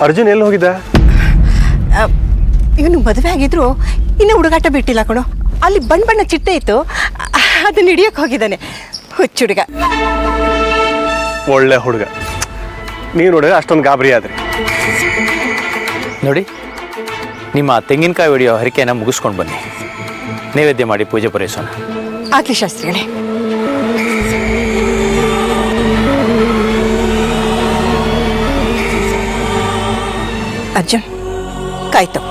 ಅರ್ಜುನ್ ಎಲ್ಲಿ ಹೋಗಿದ್ದ? ಇವನು ಮದುವೆ ಆಗಿದ್ರು ಇನ್ನೂ ಹುಡುಗಾಟ ಬಿಟ್ಟಿಲ್ಲ ಕಣೋ. ಅಲ್ಲಿ ಬಣ್ಣ ಚಿಟ್ಟೆ ಇತ್ತು, ಅದನ್ನ ಹಿಡಿಯೋಕೆ ಹೋಗಿದ್ದಾನೆ. ಹುಚ್ಚುಡುಗ. ಒಳ್ಳೆ ಹುಡುಗ. ನೀವು ನೋಡಿದ್ರೆ ಅಷ್ಟೊಂದು ಗಾಬರಿ ಆದ್ರಿ. ನೋಡಿ, ನಿಮ್ಮ ತೆಂಗಿನಕಾಯಿ ಹೊಡೆಯೋ ಹರಿಕೆಯನ್ನು ಮುಗಿಸ್ಕೊಂಡು ಬನ್ನಿ. ನೈವೇದ್ಯ ಮಾಡಿ ಪೂಜೆ ಪೂರೈಸೋಣ. ಆಗಲಿ ಶಾಸ್ತ್ರಿಗಳೇ. ಅರ್ಜುನ್ ಕಾಯ್ತು.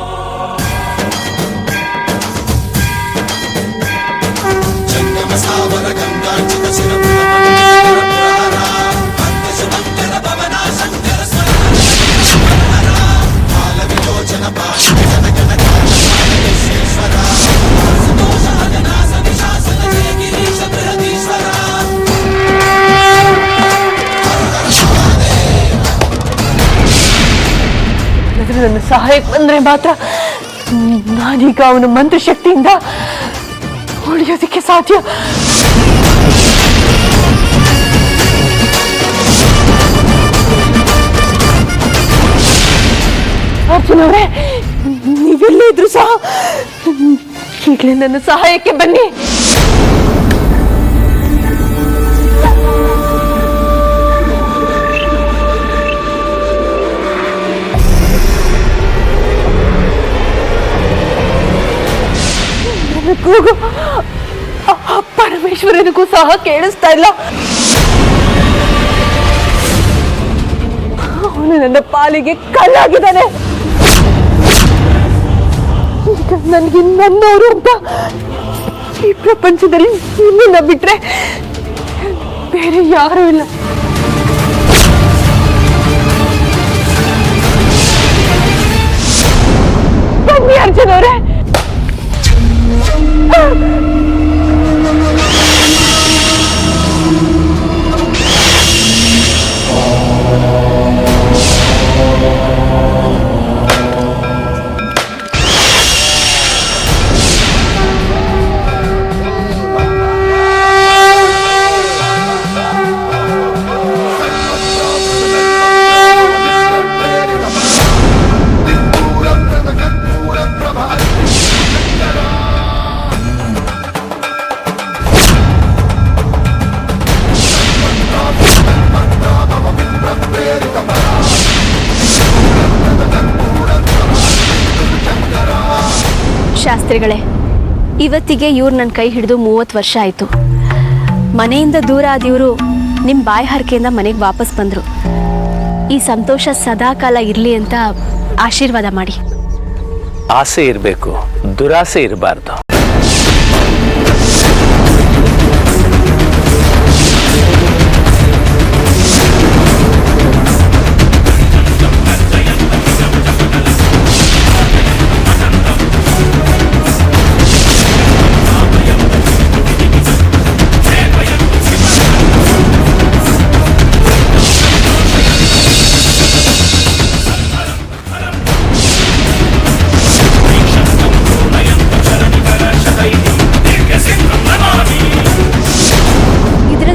ನನ್ನ ಸಹಾಯಕ್ಕೆ ಬಂದ್ರೆ ಮಾತ್ರ ನಾನೀಗ ಅವನ ಮಂತ್ರಶಕ್ತಿಯಿಂದ ಉಳಿಯೋದಕ್ಕೆ ಸಾಧ್ಯ. ಅರ್ಜುನ್ ಅವರೇ, ನೀವೆಲ್ಲೇ ಇದ್ರು ಸಹ ಈಗಲೇ ನನ್ನ ಸಹಾಯಕ್ಕೆ ಬನ್ನಿ. ಕೂಗು ಪರಮೇಶ್ವರನಿಗೂ ಸಹ ಕೇಳಿಸ್ತಾ ಇಲ್ಲ. ಅವನು ನನ್ನ ಪಾಲಿಗೆ ಕಳ್ಳಾಗಿದ್ದಾನೆ. ಈಗ ನನಗೆ ನನ್ನವರು ಅಂತ ಈ ಪ್ರಪಂಚದಲ್ಲಿ ನಿನ್ನನ್ನ ಬಿಟ್ರೆ ಬೇರೆ ಯಾರೂ ಇಲ್ಲ. ಬನ್ನಿ ಅರ್ಜುನ್ ಅವರೇ. ಶಾಸ್ತ್ರಿಗಳೇ, ಇವತ್ತಿಗೆ ಇವ್ರು ನನ್ನ ಕೈ ಹಿಡಿದು 30 ವರ್ಷ ಆಯಿತು. ಮನೆಯಿಂದ ದೂರ ಆದಿವರು ನಿಮ್ಮ ಬಾಯಿ ಹರಕೆಯಿಂದ ಮನೆಗೆ ವಾಪಸ್ ಬಂದರು. ಈ ಸಂತೋಷ ಸದಾಕಾಲ ಇರಲಿ ಅಂತ ಆಶೀರ್ವಾದ ಮಾಡಿ. ಆಸೆ ಇರಬೇಕು, ದುರಾಸೆ ಇರಬಾರ್ದು.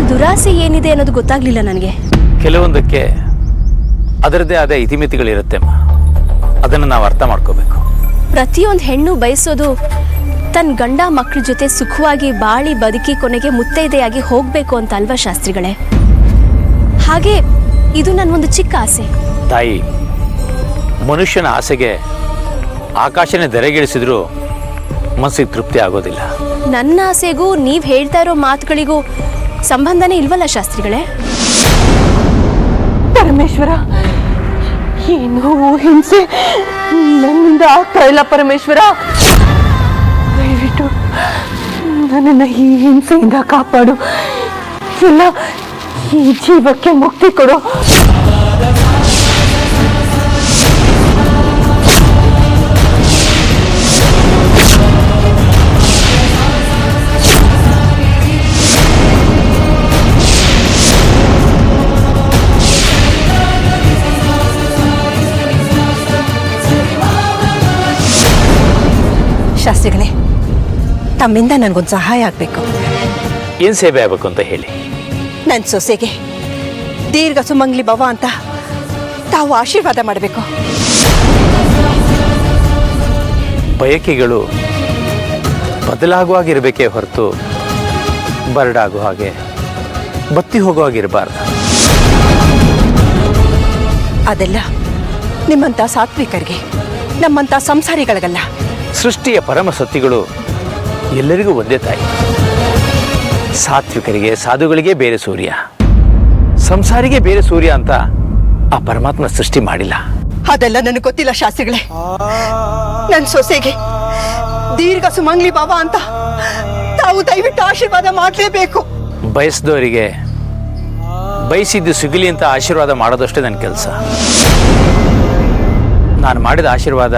ದುರಾಸೆ ಏನಿದೆ ಅನ್ನೋದು ಗೊತ್ತಾಗ್ಲಿಲ್ಲ ನನಗೆ. ಕೆಲವೊಂದಕ್ಕೆ ಅದರದ್ದೇ ಆದ ಇತಿಮಿತಿಗಳಿರುತ್ತೆ. ಅದನ್ನು ನಾವು ಅರ್ಥ ಮಾಡ್ಕೋಬೇಕು. ಪ್ರತಿಯೊಂದು ಹೆಣ್ಣು ಬಯಸೋದು ತನ್ನ ಗಂಡ ಮಕ್ಕಳ ಜೊತೆ ಸುಖವಾಗಿ ಬಾಳಿ ಬದುಕಿ ಕೊನೆಗೆ ಮುತ್ತೈದೆಯಾಗಿ ಹೋಗ್ಬೇಕು ಅಂತ ಅಲ್ವಾ ಶಾಸ್ತ್ರಿಗಳೇ? ಹಾಗೆ ಇದು ನನ್ನೊಂದು ಚಿಕ್ಕ ಆಸೆ. ತಾಯಿ, ಮನುಷ್ಯನ ಆಸೆಗೆ ಆಕಾಶನೇ ಧರೆಗಿಳಿಸಿದ್ರೂ ಮನಸ್ಸಿಗೆ ತೃಪ್ತಿ ಆಗೋದಿಲ್ಲ. ನನ್ನ ಆಸೆಗೂ ನೀವ್ ಹೇಳ್ತಾ ಇರೋ ಮಾತುಗಳಿಗೂ ಸಂಬಂಧನೇ ಇಲ್ವಲ್ಲ ಶಾಸ್ತ್ರಿಗಳೇ? ಪರಮೇಶ್ವರ, ಏನು ಹಿಂಸೆ ನನ್ನಿಂದ ಆಗ್ತಾ ಇಲ್ಲ. ಪರಮೇಶ್ವರ, ದಯವಿಟ್ಟು ನನ್ನನ್ನು ಈ ಹಿಂಸೆಯಿಂದ ಕಾಪಾಡು. ಇಲ್ಲ, ಈ ಜೀವಕ್ಕೆ ಮುಕ್ತಿ ಕೊಡು. ಶಾಸ್ತ್ರಿಗಳೇ, ತಮ್ಮಿಂದ ನನಗೊಂದು ಸಹಾಯ ಆಗಬೇಕು. ಏನು ಸೇವೆ ಆಗಬೇಕು ಅಂತ ಹೇಳಿ. ನನ್ನ ಸೊಸೆಗೆ ದೀರ್ಘ ಸುಮಂಗ್ಲಿ ಭವ ಅಂತ ತಾವು ಆಶೀರ್ವಾದ ಮಾಡಬೇಕು. ಬಯಕೆಗಳು ಬದಲಾಗುವಾಗಿರಬೇಕೇ ಹೊರತು ಬರಡಾಗುವ ಹಾಗೆ ಬತ್ತಿ ಹೋಗೋ ಹಾಗಿರಬಾರ್ದು. ಅದೆಲ್ಲ ನಿಮ್ಮಂಥ ಸಾತ್ವಿಕರಿಗೆ, ನಮ್ಮಂಥ ಸಂಸಾರಿಗಳಿಗಲ್ಲ. ಸೃಷ್ಟಿಯ ಪರಮ ಸತ್ಯಗಳು ಎಲ್ಲರಿಗೂ ಒಂದೇ ತಾಯಿ. ಸಾತ್ವಿಕರಿಗೆ ಸಾಧುಗಳಿಗೆ ಬೇರೆ ಸೂರ್ಯ, ಸಂಸಾರಿಗೆ ಬೇರೆ ಸೂರ್ಯ ಅಂತ ಆ ಪರಮಾತ್ಮ ಸೃಷ್ಟಿ ಮಾಡಿಲ್ಲ. ಅದೆಲ್ಲ ನನಗೆ ಗೊತ್ತಿಲ್ಲ ಶಾಸ್ತ್ರಿಗಳೇ. ನನ್ನ ಸೊಸೆಗೆ ದೀರ್ಘ ಸುಮಂಗ್ಲಿ ಬಾಬಾ ಅಂತ ತಾವು ದಯವಿಟ್ಟು ಆಶೀರ್ವಾದ ಮಾಡಲೇಬೇಕು. ಬಯಸಿದವರಿಗೆ ಬಯಸಿದ್ದು ಸಿಗಲಿ ಅಂತ ಆಶೀರ್ವಾದ ಮಾಡೋದಷ್ಟೇ ನನ್ನ ಕೆಲಸ. ನಾನು ಮಾಡಿದ ಆಶೀರ್ವಾದ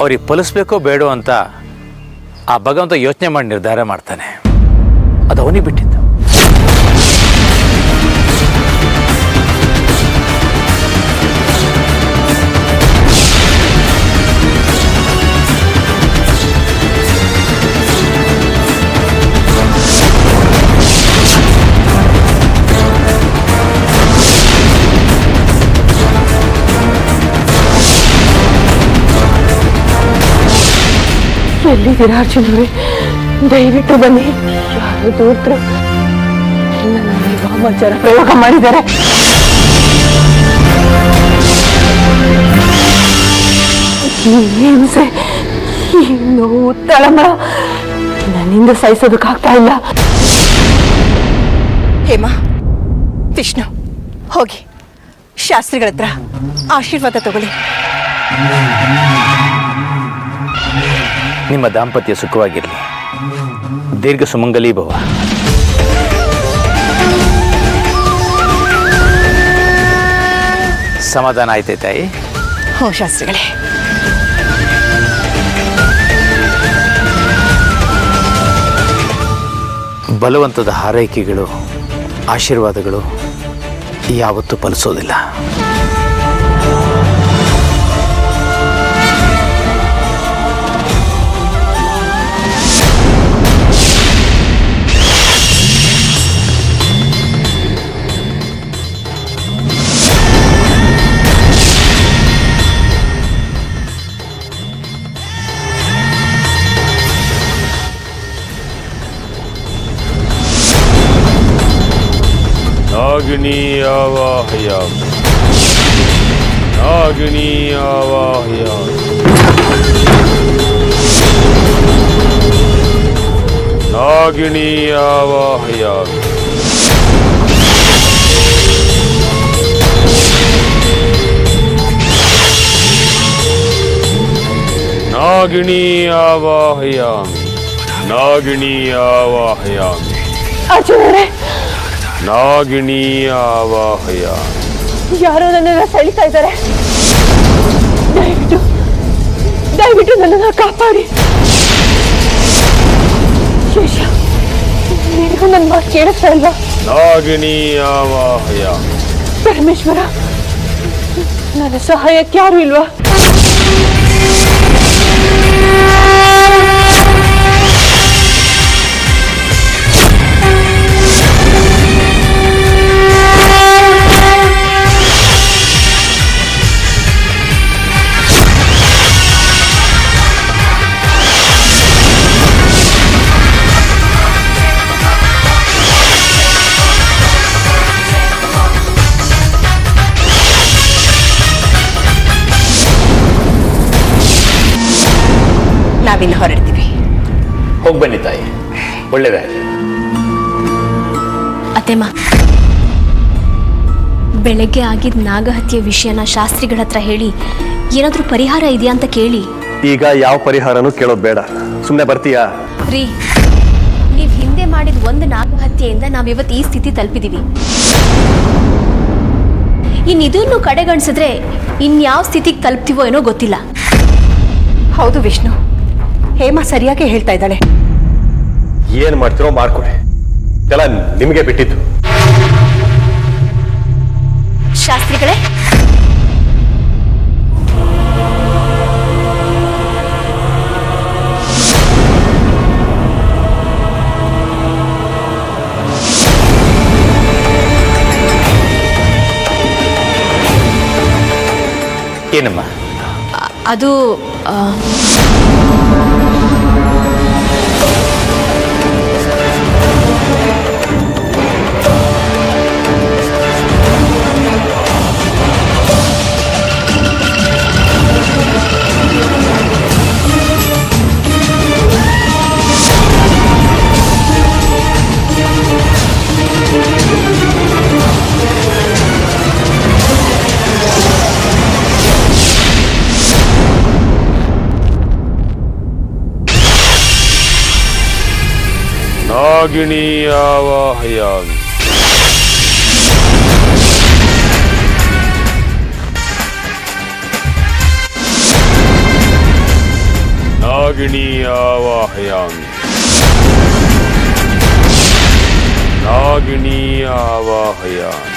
ಅವ್ರಿಗೆ ಫಲಿಸ್ಬೇಕೋ ಬೇಡೋ ಅಂತ ಆ ಭಗವಂತ ಯೋಚನೆ ಮಾಡಿ ನಿರ್ಧಾರ ಮಾಡ್ತಾನೆ. ಅದು ಅವನಿಗೆ ಬಿಟ್ಟಿದ್ದು. ಎಲ್ಲಿದ್ದೀರಾ ಅರ್ಜುನವ್ರೆ? ದಯವಿಟ್ಟು ಬನ್ನಿ. ಯಾರು ದೂರ್ತರು ನನ್ನ ವಾಮಾಚಾರ ಪ್ರಯೋಗ ಮಾಡಿದ್ದಾರೆ. ಈ ಹಿಂಸೆ, ಈ ನೋವು, ತಳಮಳ ನನ್ನಿಂದ ಸಹಿಸೋದಕ್ಕಾಗ್ತಾ ಇಲ್ಲ. ಹೇಮಾ, ವಿಷ್ಣು, ಹೋಗಿ ಶಾಸ್ತ್ರಿಗಳ ಹತ್ರ ಆಶೀರ್ವಾದ ತಗೊಳ್ಳಿ. ನಿಮ್ಮ ದಾಂಪತ್ಯ ಸುಖವಾಗಿರಲಿ, ದೀರ್ಘ ಸುಮಂಗಲಿ ಭವ. ಸಮಾಧಾನ ಆಯ್ತೇ ತಾಯಿ? ಹೋ ಶಾಸ್ತ್ರಿಗಳೇ. ಬಲವಂತದ ಹಾರೈಕೆಗಳು, ಆಶೀರ್ವಾದಗಳು ಯಾವತ್ತೂ ಫಲಿಸೋದಿಲ್ಲ. नागिनी आवाहयामि, नागिनी आवाहयामि, नागिनी आवाहयामि, नागिनी आवाहयामि, नागिनी आवाहयामि. ಅರ್ಜುನರೇ, ನಾಗಿಣಿ ಆವಾಹಯ. ಯಾರೋ ನನ್ನನ್ನು ಸೆಳಿತಾ ಇದ್ದಾರೆ. ದಯವಿಟ್ಟು ದಯವಿಟ್ಟು ನನ್ನನ್ನು ಕಾಪಾಡಿ. ಶೇಷ, ನಿನಗೂ ನನ್ನ ಮಾತು ಕೇಳಿಸ್ತಾ ಇಲ್ವಾ? ನಾಗಿಣಿ ಆವಾಹಯ. ಪರಮೇಶ್ವರ, ನನ್ನ ಸಹಾಯಕ್ಕೆ ಯಾರು ಇಲ್ವಾ? ನಾವಿನ್ನು ಹೊರಡ್ತೀವಿ. ಹೋಗಿ ಬನ್ನಿ ತಾಯಿ, ಒಳ್ಳೆಯದಾಗಲಿ. ಅತ್ತೆಮ್ಮ, ಬೆಳಗ್ಗೆ ಆಗಿದ್ದ ನಾಗಹತ್ಯೆ ವಿಷಯನ ಶಾಸ್ತ್ರಿಗಳ ಹತ್ರ ಹೇಳಿ ಏನಾದರೂ ಪರಿಹಾರ ಇದೆಯಾ ಅಂತ ಕೇಳಿ. ಈಗ ಯಾವ ಪರಿಹಾರನೂ ಕೇಳೋದು ಬೇಡ, ಸುಮ್ಮನೆ ಬರ್ತೀಯಾ? ರೀ, ನೀವು ಹಿಂದೆ ಮಾಡಿದ ಒಂದು ನಾಗಹತ್ಯೆಯಿಂದ ನಾವಿವತ್ತು ಈ ಸ್ಥಿತಿ ತಲುಪಿದೀವಿ. ಇನ್ನಿದನ್ನು ಕಡೆಗಣಿಸಿದ್ರೆ ಇನ್ಯಾವ ಸ್ಥಿತಿಗೆ ತಲುಪ್ತೀವೋ ಏನೋ ಗೊತ್ತಿಲ್ಲ. ಹೌದು ವಿಷ್ಣು, ಹೇಮಾ ಸರಿಯಾಗಿ ಹೇಳ್ತಾ ಇದ್ದಾಳೆ. ಏನು ಮಾಡ್ತಿರೋ ಮಾಡ್ಕೊಡಿ, ಎಲ್ಲ ನಿಮಗೆ ಬಿಟ್ಟಿದ್ದು. ಶಾಸ್ತ್ರಿಗಳೇ, ಏನಮ್ಮ? ಅದು ನಾಗಿಣಿ ಆವಾಹಯಾಮಿ. ನಾಗಿಣಿ ಆವಾಹಯಾಮಿ. ನಾಗಿಣಿ ಆವಾಹಯಾಮಿ.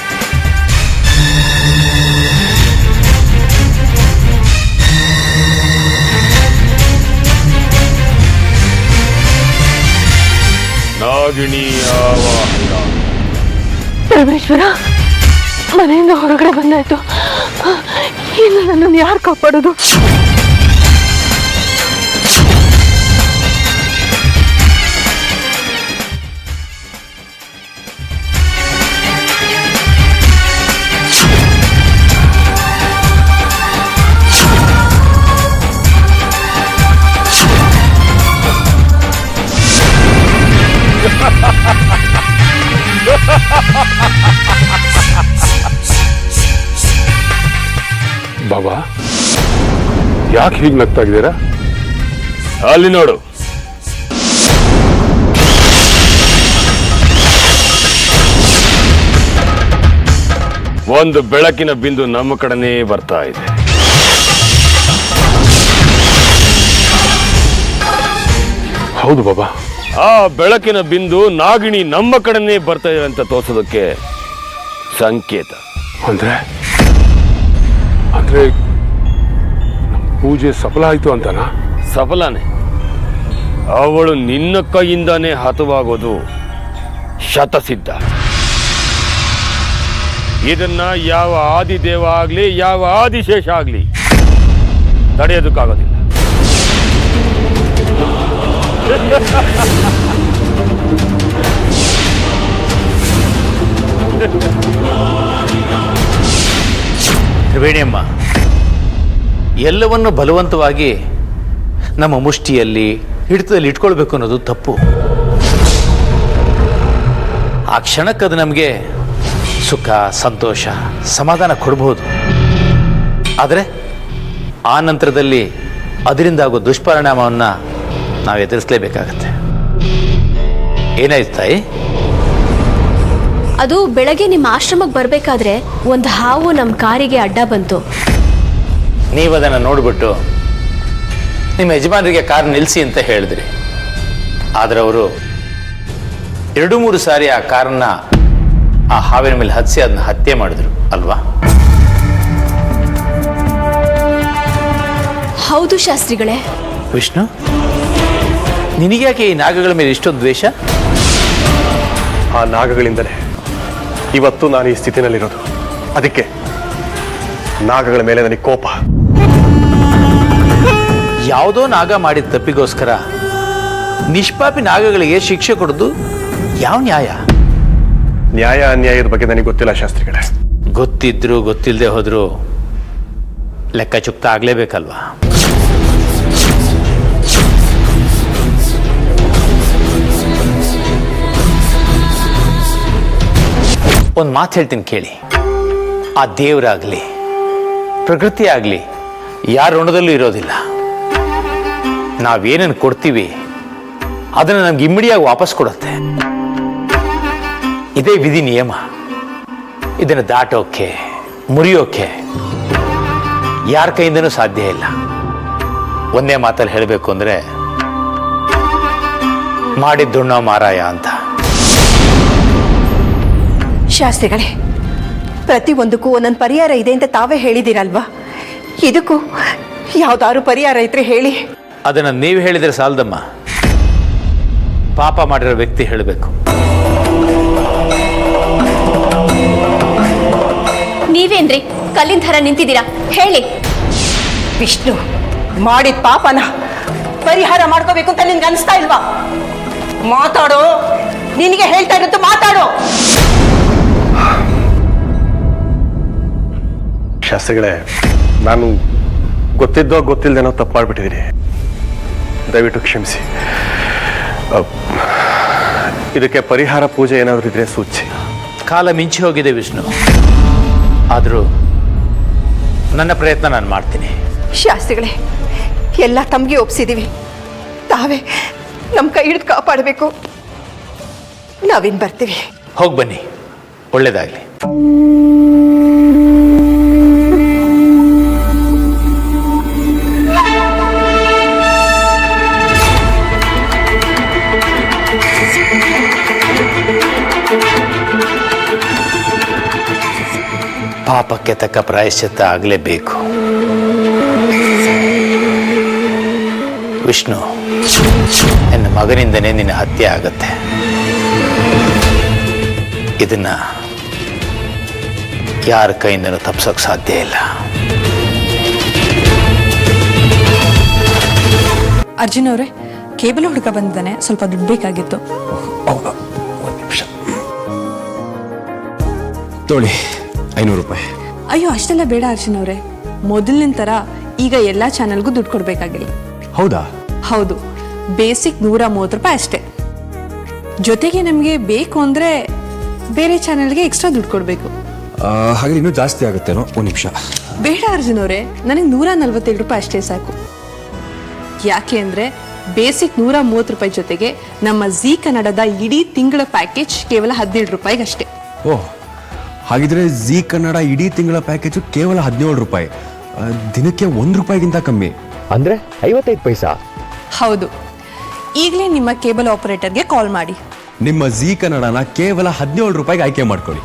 ನಾಗಿಣಿ ಆವಾಹಯಾಮಿ. ಪರಮೇಶ್ವರ, ಮನೆಯಿಂದ ಹೊರಗಡೆ ಬಂದಾಯ್ತು. ಇನ್ನು ನನ್ನನ್ನು ಯಾರು ಕಾಪಾಡೋದು? ಬಾಬಾ, ಯಾಕೆ ಹೀಗೆ ನಗ್ತಾ ಇದ್ದೀರಾ? ಅಲ್ಲಿ ನೋಡು, ಒಂದು ಬೆಳಕಿನ ಬಿಂದು ನಮ್ಮ ಕಡೆನೇ ಬರ್ತಾ ಇದೆ. ಹೌದು ಬಾಬಾ, ಆ ಬೆಳಕಿನ ಬಿಂದು ನಾಗಿಣಿ ನಮ್ಮ ಕಡೆನೇ ಬರ್ತಾ ಇದೆ ಅಂತ ತೋರ್ಸೋದಕ್ಕೆ ಸಂಕೇತ. ಅಂದ್ರೆ ಅಂದ್ರೆ ಪೂಜೆ ಸಫಲ ಆಯ್ತು ಅಂತನಾ? ಸಫಲನೇ. ಅವಳು ನಿನ್ನ ಕೈಯಿಂದಾನೇ ಹತವಾಗೋದು ಶತಸಿದ್ಧ. ಇದನ್ನ ಯಾವ ಆದಿದೇವ ಆಗ್ಲಿ, ಯಾವ ಆದಿಶೇಷ ಆಗ್ಲಿ ತಡೆಯೋದಕ್ಕಾಗೋದಿಲ್ಲ. ತ್ರಿವೇಣಿಯಮ್ಮ, ಎಲ್ಲವನ್ನು ಬಲವಂತವಾಗಿ ನಮ್ಮ ಮುಷ್ಟಿಯಲ್ಲಿ ಹಿಡಿತದಲ್ಲಿ ಇಟ್ಕೊಳ್ಬೇಕು ಅನ್ನೋದು ತಪ್ಪು. ಆ ಕ್ಷಣಕ್ಕೆ ಅದು ನಮಗೆ ಸುಖ, ಸಂತೋಷ, ಸಮಾಧಾನ ಕೊಡಬಹುದು. ಆದರೆ ಆ ನಂತರದಲ್ಲಿ ಅದರಿಂದ ಆಗೋ ದುಷ್ಪರಿಣಾಮವನ್ನು ನಾವು ಎದುರಿಸಲೇಬೇಕಾಗತ್ತೆ. ಏನಾಯ್ತು ತಾಯಿ? ಅದು ಬೆಳಗ್ಗೆ ನಿಮ್ಮ ಆಶ್ರಮಕ್ಕೆ ಬರಬೇಕಾದ್ರೆ ಒಂದು ಹಾವು ನಮ್ಮ ಕಾರಿಗೆ ಅಡ್ಡ ಬಂತು. ನೀವು ಅದನ್ನು ನೋಡಿಬಿಟ್ಟು ನಿಮ್ಮ ಯಜಮಾನರಿಗೆ ಕಾರ್ ನಿಲ್ಲಿಸಿ ಅಂತ ಹೇಳಿದ್ರಿ. ಆದರೆ ಅವರು 2-3 ಸಾರಿ ಆ ಕಾರನ್ನು ಆ ಹಾವಿನ ಮೇಲೆ ಹತ್ಸಿ ಅದನ್ನ ಹತ್ಯೆ ಮಾಡಿದ್ರು ಅಲ್ವಾ? ಹೌದು ಶಾಸ್ತ್ರಿಗಳೇ. ವಿಷ್ಣು, ನಿನಗ್ಯಾಕೆ ಈ ನಾಗಗಳ ಮೇಲೆ ಇಷ್ಟೊಂದು ದ್ವೇಷ? ಆ ನಾಗಗಳಿಂದಲೇ ಇವತ್ತು ನಾನು ಈ ಸ್ಥಿತಿನಲ್ಲಿರೋದು. ಅದಕ್ಕೆ ನಾಗಗಳ ಮೇಲೆ ನನಗೆ ಕೋಪ. ಯಾವುದೋ ನಾಗ ಮಾಡಿದ ತಪ್ಪಿಗೋಸ್ಕರ ನಿಷ್ಪಾಪಿ ನಾಗಗಳಿಗೆ ಶಿಕ್ಷೆ ಕೊಡೋದು ಯಾವ ನ್ಯಾಯ? ನ್ಯಾಯ ಅನ್ಯಾಯದ ಬಗ್ಗೆ ನನಗೆ ಗೊತ್ತಿಲ್ಲ ಶಾಸ್ತ್ರಿಗಳೇ. ಗೊತ್ತಿದ್ರು ಗೊತ್ತಿಲ್ಲದೆ ಹೋದ್ರು ಲೆಕ್ಕ ಚುಕ್ತ ಆಗ್ಲೇಬೇಕಲ್ವಾ? ಒಂದು ಮಾತು ಹೇಳ್ತೀನಿ ಕೇಳಿ. ಆ ದೇವರಾಗ್ಲಿ ಪ್ರಕೃತಿ ಆಗಲಿ ಯಾರ ಋಣದಲ್ಲೂ ಇರೋದಿಲ್ಲ. ನಾವೇನನ್ನು ಕೊಡ್ತೀವಿ ಅದನ್ನು ನಮ್ಗೆ ಇಮ್ಮಿಡಿಯಾಗಿ ವಾಪಸ್ ಕೊಡುತ್ತೆ. ಇದೇ ವಿಧಿ ನಿಯಮ. ಇದನ್ನು ದಾಟೋಕೆ, ಮುರಿಯೋಕೆ ಯಾರ ಕೈಯಿಂದನೂ ಸಾಧ್ಯ ಇಲ್ಲ. ಒಂದೇ ಮಾತಲ್ಲಿ ಹೇಳಬೇಕು ಅಂದರೆ ಮಾಡಿದ್ದುಣ್ಣೋ ಮಾರಾಯ ಅಂತ. ಶಾಸ್ತ್ರಿಗಳೇ, ಪ್ರತಿಯೊಂದಕ್ಕೂ ಒಂದೊಂದು ಪರಿಹಾರ ಇದೆ ಅಂತ ತಾವೇ ಹೇಳಿದ್ದೀರಲ್ವಾ? ಇದಕ್ಕೂ ಯಾವ್ದಾದ್ರು ಪರಿಹಾರ ಇದ್ರೆ ಹೇಳಿ. ಅದನ್ನು ನೀವು ಹೇಳಿದರೆ ಸಾಲದಮ್ಮ, ಪಾಪ ಮಾಡಿರೋ ವ್ಯಕ್ತಿ ಹೇಳಬೇಕು. ನೀವೇನ್ರಿ ಕಲ್ಲಿನ ಥರ ನಿಂತಿದ್ದೀರಾ? ಹೇಳಿ. ವಿಷ್ಣು ಮಾಡಿದ ಪಾಪನ ಪರಿಹಾರ ಮಾಡ್ಕೋಬೇಕು ಅಂತ ನಿನ್ಗೆ ಅನಿಸ್ತಾ ಇಲ್ವಾ? ಮಾತಾಡೋ, ನಿನಗೆ ಹೇಳ್ತಾ ಇರೋದು ಮಾತಾಡೋ. ಶಾಸ್ತ್ರಿಗಳೇ, ನಾನು ಗೊತ್ತಿದ್ದೋ ಗೊತ್ತಿಲ್ಲದೇನೋ ತಪ್ಪು ಮಾಡ್ಬಿಟ್ಟಿದ್ದೀನಿ. ದಯವಿಟ್ಟು ಕ್ಷಮಿಸಿ. ಇದಕ್ಕೆ ಪರಿಹಾರ ಪೂಜೆ ಏನಾದರೂ ಇದ್ರೆ ಸೂಚಿಸಿ. ಕಾಲ ಮಿಂಚಿ ಹೋಗಿದೆ ವಿಷ್ಣು, ಆದರೂ ನನ್ನ ಪ್ರಯತ್ನ ನಾನು ಮಾಡ್ತೀನಿ. ಶಾಸ್ತ್ರಿಗಳೇ, ಎಲ್ಲ ತಮಗೆ ಒಪ್ಸಿದೀವಿ. ತಾವೇ ನಮ್ಮ ಕೈ ಹಿಡಿದು ಕಾಪಾಡಬೇಕು. ನಾವಿನ್ ಬರ್ತೀವಿ. ಹೋಗಿ ಬನ್ನಿ, ಒಳ್ಳೇದಾಗಲಿ. ಪಾಪಕ್ಕೆ ತಕ್ಕ ಪ್ರಾಯಶ್ಚಿತ್ತ ಆಗಲೇಬೇಕು. ವಿಷ್ಣು, ನನ್ನ ಮಗನಿಂದನೇ ನಿನ್ನ ಹತ್ಯೆ ಆಗತ್ತೆ. ಇದನ್ನ ಯಾರ ಕೈಯಿಂದನೂ ತಪ್ಪಿಸೋಕೆ ಸಾಧ್ಯ ಇಲ್ಲ. ಅರ್ಜುನ್ ಅವರೇ, ಕೇಬಲ್ ಹುಡುಗ ಬಂದಿದ್ದಾನೆ, ಸ್ವಲ್ಪ ದುಡ್ಡು ಬೇಕಾಗಿತ್ತು. ತೋಳಿ, 500 ರೂಪಾಯಿ. ಅಯ್ಯೋ, ಅಷ್ಟೆಲ್ಲ ಬೇಡ ಅರ್ಜುನ್ ಅವರೇ. ಮೊದಲಿನ ಥರ ಈಗ ಎಲ್ಲ ಚಾನೆಲ್ಗೂ ದುಡ್ಡು ಕೊಡಬೇಕಾಗಿಲ್ಲ. ಹೌದಾ? ಹೌದು, ಬೇಸಿಕ್ 130 ರೂಪಾಯಿ ಅಷ್ಟೇ. ಜೊತೆಗೆ ನಮಗೆ ಬೇಕು ಅಂದರೆ ಬೇರೆ ಚಾನೆಲ್ಗೆ ಎಕ್ಸ್ಟ್ರಾ ದುಡ್ಡು ಕೊಡಬೇಕು. ಹಾಗೆ ಇನ್ನೂ ಜಾಸ್ತಿ ಆಗುತ್ತೇನೋ. 1 ನಿಮಿಷ. ಬೇಡ ಅರ್ಜುನ್ ಅವರೇ, ನನಗೆ 147 ರೂಪಾಯಿ ಅಷ್ಟೇ ಸಾಕು. ಯಾಕೆ ಅಂದರೆ ಬೇಸಿಕ್ 130 ರೂಪಾಯಿ ಜೊತೆಗೆ ನಮ್ಮ ಜೀ ಕನ್ನಡದ ಇಡೀ ತಿಂಗಳ ಪ್ಯಾಕೇಜ್ ಕೇವಲ 17 ರೂಪಾಯಿಗಷ್ಟೇ. ಓಹ್, ಹಾಗಿದ್ರೆ ಜೀ ಕನ್ನಡ ಇಡೀ ತಿಂಗಳ ಪ್ಯಾಕೇಜು ಕೇವಲ 17 ರೂಪಾಯಿ. ದಿನಕ್ಕೆ 1 ರೂಪಾಯಿಗಿಂತ ಕಮ್ಮಿ. ಅಂದ್ರೆ 55 ಪೈಸಾ. ಹೌದು, ಈಗಲೇ ನಿಮ್ಮ ಕೇಬಲ್ ಆಪರೇಟರ್ಗೆ ಕಾಲ್ ಮಾಡಿ ನಿಮ್ಮ ಜೀ ಕನ್ನಡನ ಕೇವಲ 17 ರೂಪಾಯಿಗೆ ಆಯ್ಕೆ ಮಾಡ್ಕೊಳ್ಳಿ.